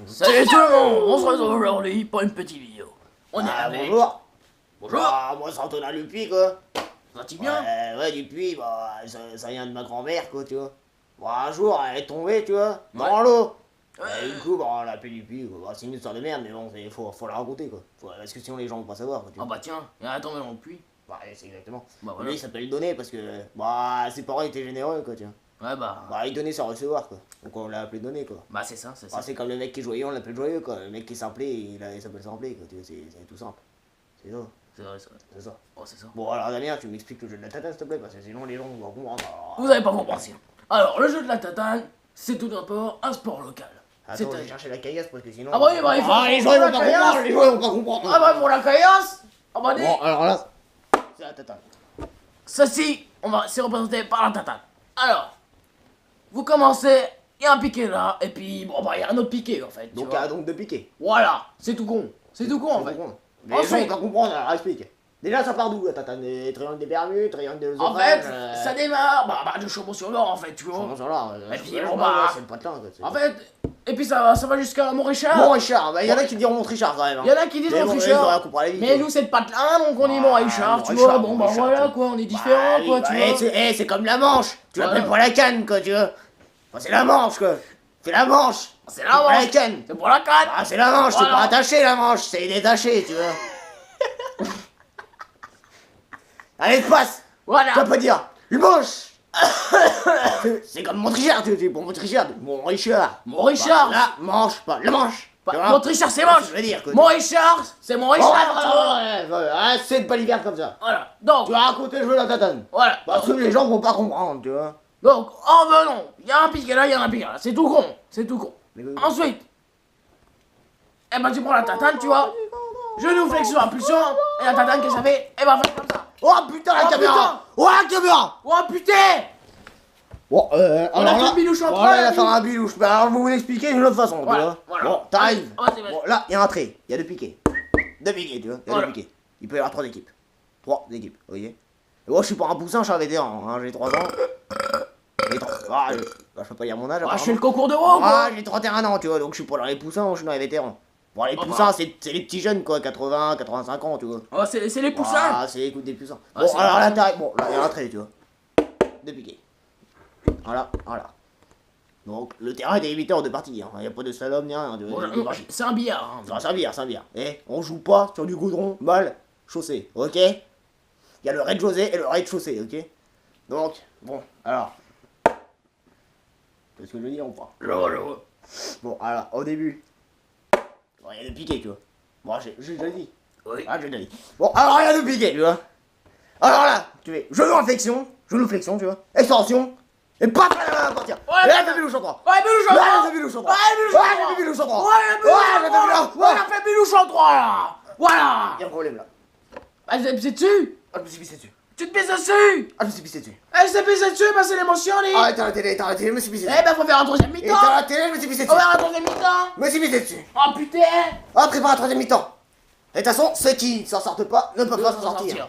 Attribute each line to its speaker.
Speaker 1: Salut tout le monde, on se retrouve aujourd'hui pour une petite vidéo. On est avec...
Speaker 2: Bonjour.
Speaker 1: Bonjour.
Speaker 2: Moi c'est Antonin Dupuis quoi.
Speaker 1: Ça va bien?
Speaker 2: Ouais, Dupuis, ça vient de ma grand-mère quoi, tu vois. Un jour elle est tombée, tu vois, dans l'eau. Et du coup, on l'a appelé Dupuis quoi. C'est une histoire de merde, mais bon, faut la raconter quoi. Parce que sinon les gens vont pas savoir quoi, tu
Speaker 1: Ah
Speaker 2: vois.
Speaker 1: bah tiens, il y a tombé dans le puits.
Speaker 2: C'est exactement.
Speaker 1: Bah voilà.
Speaker 2: Lui il s'appelle Donné parce que ses parents étaient généreux quoi, tu vois.
Speaker 1: Ouais bah...
Speaker 2: Il donnait sans recevoir quoi. Donc on l'a appelé Donné quoi.
Speaker 1: Bah c'est ça, c'est ça.
Speaker 2: C'est comme le mec qui est joyeux, on l'appelle joyeux quoi. Le mec qui est simplé, il s'appelle simplé quoi, tu vois, c'est tout simple. C'est ça.
Speaker 1: C'est vrai, c'est vrai.
Speaker 2: C'est ça.
Speaker 1: Oh c'est ça.
Speaker 2: Bon alors Damien, tu m'expliques le jeu de la tatane s'il te plaît, parce que sinon les gens vont comprendre.
Speaker 1: Vous avez pas compris. Alors, le jeu de la tatane, c'est tout d'abord un sport local.
Speaker 2: Attends, je vais chercher la caillasse parce que sinon...
Speaker 1: Ah bah oui, bah il faut...
Speaker 2: les gens ils vont pas comprendre, les gens ils vont pas comprendre.
Speaker 1: Ah bah pour la caillasse. Ah bah dis...
Speaker 2: Bon alors là, c'est la tatane.
Speaker 1: Ceci, c'est représenté par la tatane. Alors, vous commencez, il y a un piqué là, et puis bon bah il y a un autre piqué en fait.
Speaker 2: Donc il y a donc deux piquets.
Speaker 1: Voilà, c'est tout con. C'est tout con en fait.
Speaker 2: Mais les gens vont pas comprendre, alors explique. Déjà ça part d'où la tatane? Des triangles des Bermudes, triangles des
Speaker 1: En fait, ça démarre de Chambon-sur-Loire en fait, tu vois.
Speaker 2: Et
Speaker 1: puis bon bah...
Speaker 2: c'est le patelin quoi.
Speaker 1: En fait, et puis ça va jusqu'à Montrichard.
Speaker 2: Montrichard, il y en a qui diront Montrichard quand même.
Speaker 1: Il y en a qui disent Montrichard. Mais nous c'est le patelin, donc on dit Montrichard, tu vois. Bon bah voilà quoi, on est différents quoi, tu vois.
Speaker 2: C'est comme la Manche, tu l'appelles pas la canne quoi, tu vois. C'est la Manche quoi. C'est la Manche.
Speaker 1: C'est la Manche.
Speaker 2: La canne.
Speaker 1: C'est pour la canne.
Speaker 2: C'est la Manche, c'est pas attaché la Manche, c'est détaché, tu vois. Allez, passe.
Speaker 1: Voilà.
Speaker 2: Tu vas pas dire une manche. C'est comme Montrichard, tu dis, bon Montrichard.
Speaker 1: Montrichard.
Speaker 2: La manche, pas la manche.
Speaker 1: Montrichard c'est moche.
Speaker 2: Je veux dire,
Speaker 1: Montrichard, c'est Montrichard.
Speaker 2: C'est de pas l'hiver comme ça.
Speaker 1: Voilà. Donc.
Speaker 2: Tu vas raconter le jeu de la tatane.
Speaker 1: Voilà.
Speaker 2: Parce que les gens vont pas comprendre, tu vois.
Speaker 1: Donc, en venant, il y a un piqué là, il y a un piqué là. C'est tout con. C'est tout con. Ensuite, eh ben tu prends la tatane, tu vois. Genou flexion impulsion. Et la tatane que ça fait, eh ben fait comme ça.
Speaker 2: Oh putain la caméra. Oh la caméra.
Speaker 1: Oh putain.
Speaker 2: Bon,
Speaker 1: on a fait un bilouche en
Speaker 2: trois. On a fait un bilouche. Alors, vous l'expliquez d'une autre façon, tu vois.
Speaker 1: Voilà.
Speaker 2: Bon, t'arrives.
Speaker 1: Bon,
Speaker 2: là, il y a un trait. Il y a deux piquets. Deux piquets, tu vois. Il y a deux piquets. Il peut y avoir trois équipes. Trois équipes, ok. Et moi, je suis pas un poussin, je suis un vétéran. Hein. J'ai 3 ans. Je peux pas dire mon âge.
Speaker 1: Je fais le concours de WoW, quoi.
Speaker 2: J'ai 31 ans, tu vois. Donc, je suis pas dans les poussins, je suis dans les vétérans. Bon, les poussins, c'est les petits jeunes, quoi. 80, 85 ans, tu vois.
Speaker 1: Oh, c'est les poussins.
Speaker 2: C'est l'écoute des poussins. Bon, alors là, t'arrives. Bon, là, il y a un trait, tu vois. Deux piquets. Voilà. Donc, le terrain est délimité en deux parties. Il n'y a pas de slalom ni rien.
Speaker 1: C'est un billard.
Speaker 2: C'est un billard. Et on joue pas sur du goudron mal chaussé, ok? Il y a le rez-de-chaussée et le rez-de-chaussée, ok? Donc, bon, alors. Qu'est-ce que je veux dire ou pas? Bon, alors, au début. Bon, il y a deux piquets, tu vois. Bon, j'ai déjà dit.
Speaker 1: Oui.
Speaker 2: J'ai déjà dit. Bon, alors, il y a deux piquets, tu vois. Alors là, tu fais genou flexion, tu vois. Extension. Et paf, là, partir. Et là, t'as bilouche en 3.
Speaker 1: Ouais, bilouche en 3.
Speaker 2: Ouais, j'ai fait bilouche en 3.
Speaker 1: On a fait bilouche en 3, là. Voilà.
Speaker 2: Il y a un problème, là.
Speaker 1: Elle s'est pissée dessus.
Speaker 2: Je me suis pissé dessus.
Speaker 1: Tu te pisses dessus.
Speaker 2: Je me suis pissé dessus.
Speaker 1: Elle s'est pissée dessus, bah c'est l'émotion, lui.
Speaker 2: T'as la télé, je me suis pissé dessus.
Speaker 1: Eh ben, faut faire un troisième mi-temps.
Speaker 2: T'as la télé, je me suis pissé dessus.
Speaker 1: On va faire un troisième mi-temps.
Speaker 2: Je me suis pissé dessus.
Speaker 1: Oh putain.
Speaker 2: Prépare un troisième mi-temps. Et de toute façon, ceux qui s'en sortent pas ne peuvent pas s'en sortir.